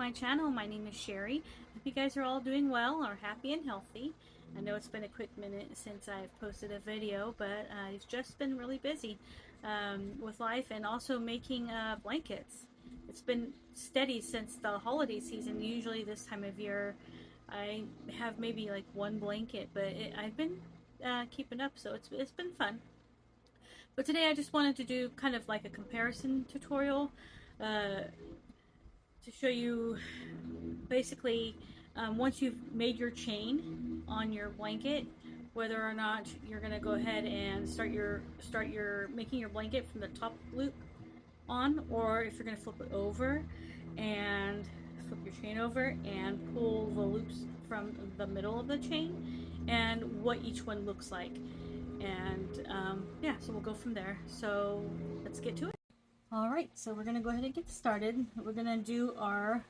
my channel. My name is Sherie. Hope you guys are all doing well, or happy and healthy. I know it's been a quick minute since I've posted a video, but I've just been really busy with life and also making blankets. It's been steady since the holiday season. Usually this time of year I have maybe like one blanket, but I've been keeping up, so it's been fun. But today I just wanted to do kind of like a comparison tutorial uh, to show you basically once you've made your chain on your blanket, whether or not you're going to go ahead and start your making your blanket from the top loop on, or if you're going to flip it over and flip your chain over and pull the loops from the middle of the chain, and what each one looks like. And yeah, so we'll go from there. So let's get to it. All right, so we're gonna go ahead and get started. We're gonna do our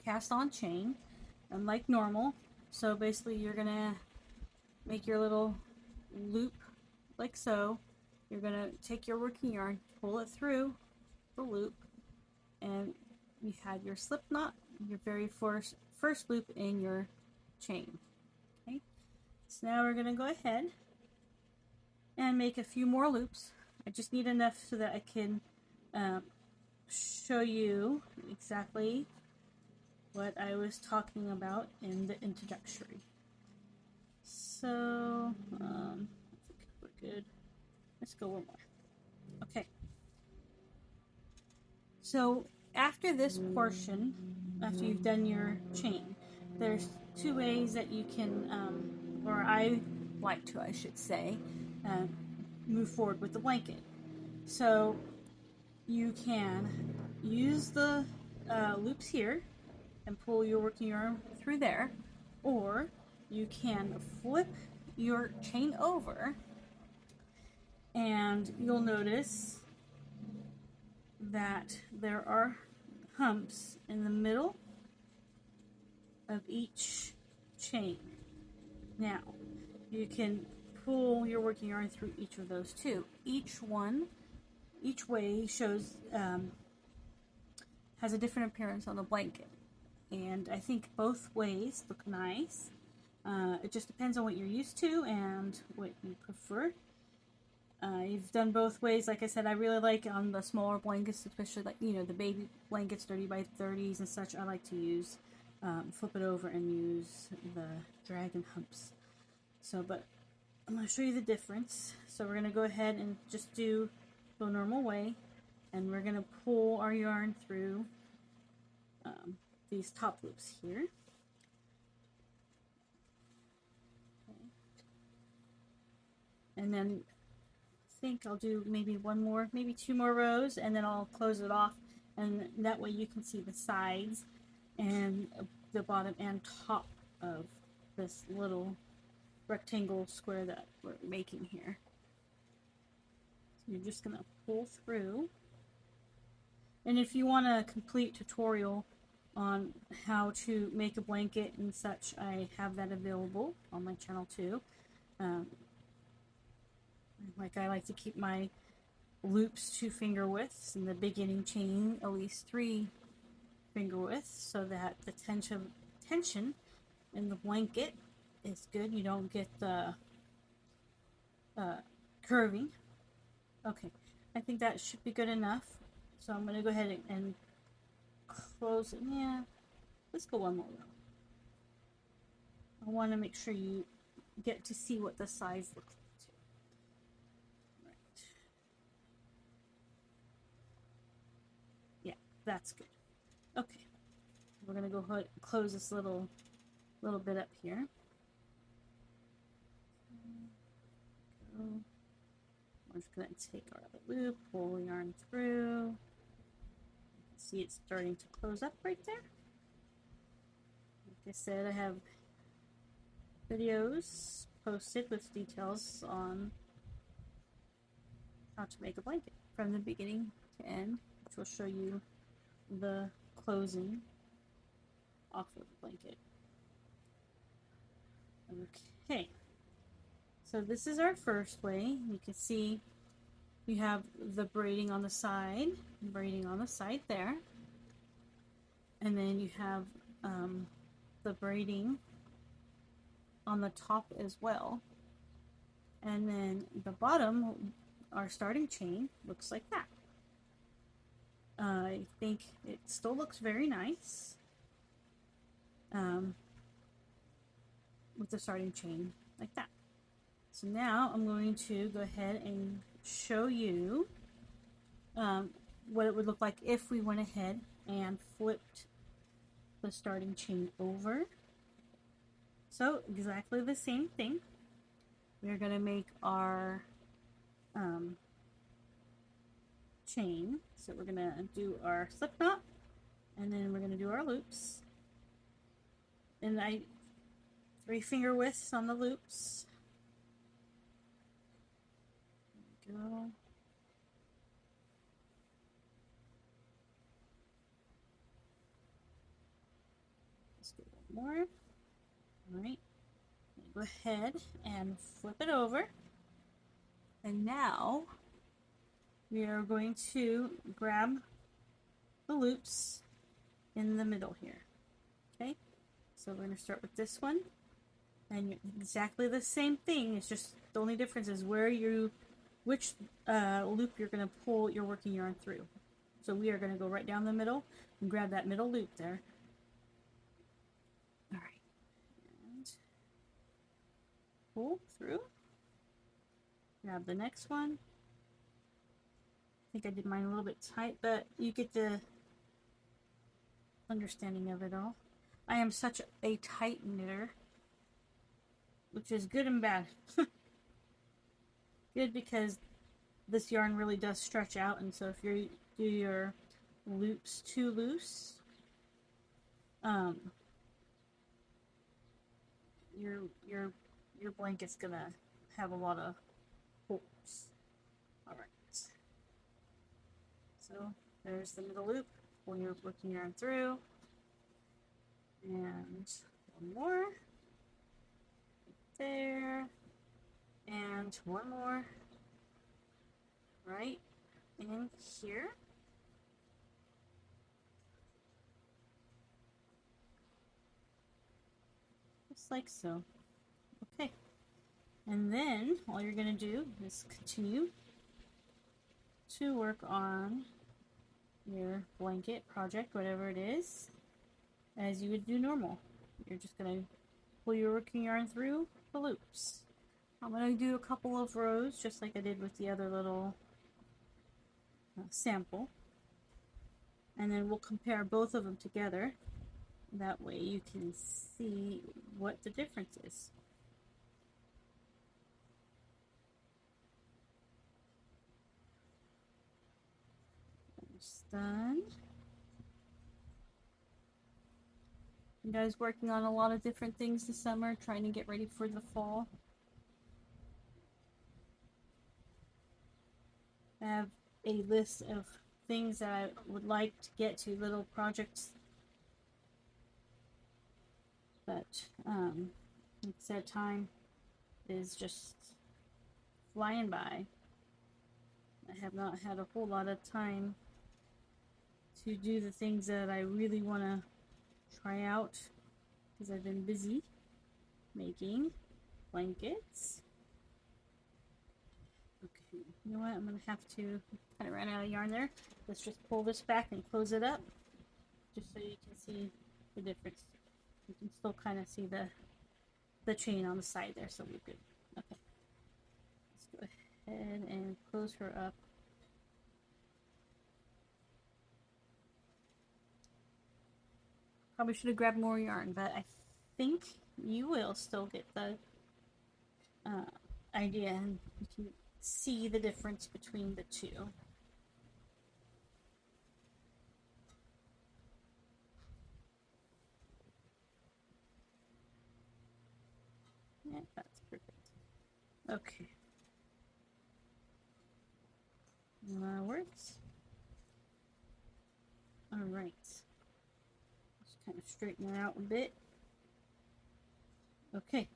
cast on chain, like normal. So basically you're gonna make your little loop like so. You're gonna take your working yarn, pull it through the loop, and you have your slip knot, your very first loop in your chain. Okay, so now we're gonna go ahead and make a few more loops. I just need enough so that I can show you exactly what I was talking about in the introductory. So I think we're good. Let's go one more. Okay. So after this portion, after you've done your chain, there's two ways that you can, or I like to, I should say, move forward with the blanket. So you can use the loops here and pull your working yarn through there, or you can flip your chain over, and you'll notice that there are humps in the middle of each chain. Now you can pull your working yarn through each of those too. Each way shows has a different appearance on the blanket, and I think both ways look nice. It just depends on what you're used to and what you prefer. You've done both ways. Like I said, I really like on the smaller blankets, especially like, you know, the baby blankets, 30 by 30s and such. I like to use flip it over and use the Dragon-Humps. So, but I'm going to show you the difference. So we're going to go ahead and just do the normal way, and we're going to pull our yarn through these top loops here. Okay. And then I think I'll do maybe one more, maybe two more rows, and then I'll close it off, and that way you can see the sides and the bottom and top of this little rectangle square that we're making here. So you're just going to pull through. And if you want a complete tutorial on how to make a blanket and such, I have that available on my channel too. Like, I like to keep my loops 2 finger widths, and the beginning chain at least 3 finger widths, so that the tension in the blanket is good. You don't get the curving. Okay, I think that should be good enough. So I'm going to go ahead and close it. Yeah, let's go one more row. I want to make sure you get to see what the size looks like too. Right. Yeah, that's good. Okay, we're going to go ahead and close this little bit up here. We're just going to take our other loop, pull yarn through. You can see it's starting to close up right there. Like I said, I have videos posted with details on how to make a blanket from the beginning to end, which will show you the closing off of the blanket. Okay, so this is our first way. You can see you have the braiding on the side there, And then you have the braiding on the top as well. And then the bottom, our starting chain, looks like that. I think it still looks very nice with the starting chain like that. So now I'm going to go ahead and show you what it would look like if we went ahead and flipped the starting chain over. So exactly the same thing. We're going to make our chain. So we're going to do our slip knot, and then we're going to do our loops. And I 3-finger widths on the loops. There we go. Let's do one more. All right. Go ahead and flip it over. And now we are going to grab the loops in the middle here. Okay, so we're going to start with this one, and exactly the same thing. It's just the only difference is which loop you're going to pull your working yarn through. So we are going to go right down the middle and grab that middle loop there. All right, and pull through. Grab the next one. I think I did mine a little bit tight, but you get the understanding of it all. I am such a tight knitter, which is good and bad. Good because this yarn really does stretch out, and so if you do your loops too loose, your blanket's gonna have a lot of holes. All right. So there's the middle loop. Pull your working yarn through, and one more there, and one more right in here. Just like so. Okay. And then all you're going to do is continue to work on your blanket project, whatever it is, as you would do normal. You're just going to pull your working yarn through the loops. I'm going to do a couple of rows just like I did with the other little sample. And then we'll compare both of them together. That way you can see what the difference is. Almost done. You guys working on a lot of different things this summer, trying to get ready for the fall. I have a list of things that I would like to get to, little projects. But like I said, time is just flying by. I have not had a whole lot of time to do the things that I really want to try out because I've been busy making blankets. Okay, you know what? I'm going to have to kind of run out of yarn there. Let's just pull this back and close it up just so you can see the difference. You can still kind of see the chain on the side there, so we're good. Okay, let's go ahead and close her up. Probably should have grabbed more yarn, but I think you will still get the idea, and you can see the difference between the two. Yeah, that's perfect. Okay. That works. Alright. Just kind of straighten it out a bit. Okay.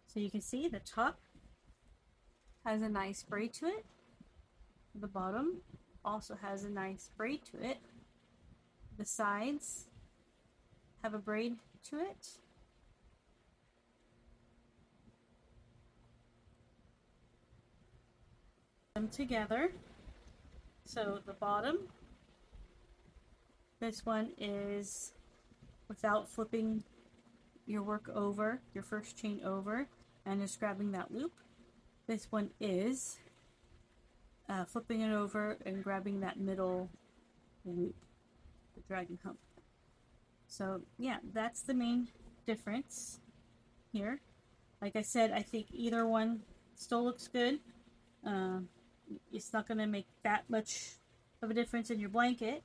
So you can see the top has a nice braid to it. The bottom also has a nice braid to it. The sides have a braid to it. Them together. So the bottom, this one is without flipping your work over, your first chain over, and just grabbing that loop. This one is flipping it over and grabbing that middle loop, the Dragon-Hump. So yeah, that's the main difference here. Like I said, I think either one still looks good. It's not going to make that much of a difference in your blanket.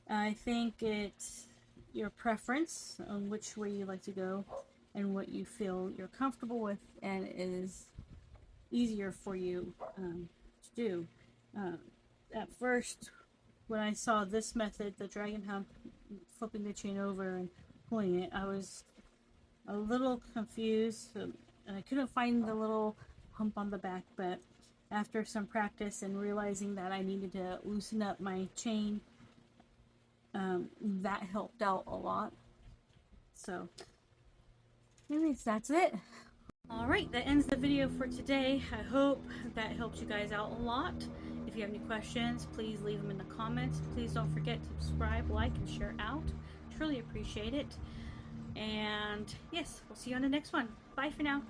I think it's your preference on which way you like to go and what you feel you're comfortable with and is easier for you to do. At first, when I saw this method, the Dragon-Hump, flipping the chain over and pulling it, I was a little confused. I couldn't find the little hump on the back, but after some practice and realizing that I needed to loosen up my chain, that helped out a lot. So anyways, that's it. Alright, that ends the video for today. I hope that helped you guys out a lot. If you have any questions, please leave them in the comments. Please don't forget to subscribe, like, and share out. Truly appreciate it. And yes, we'll see you on the next one. Bye for now.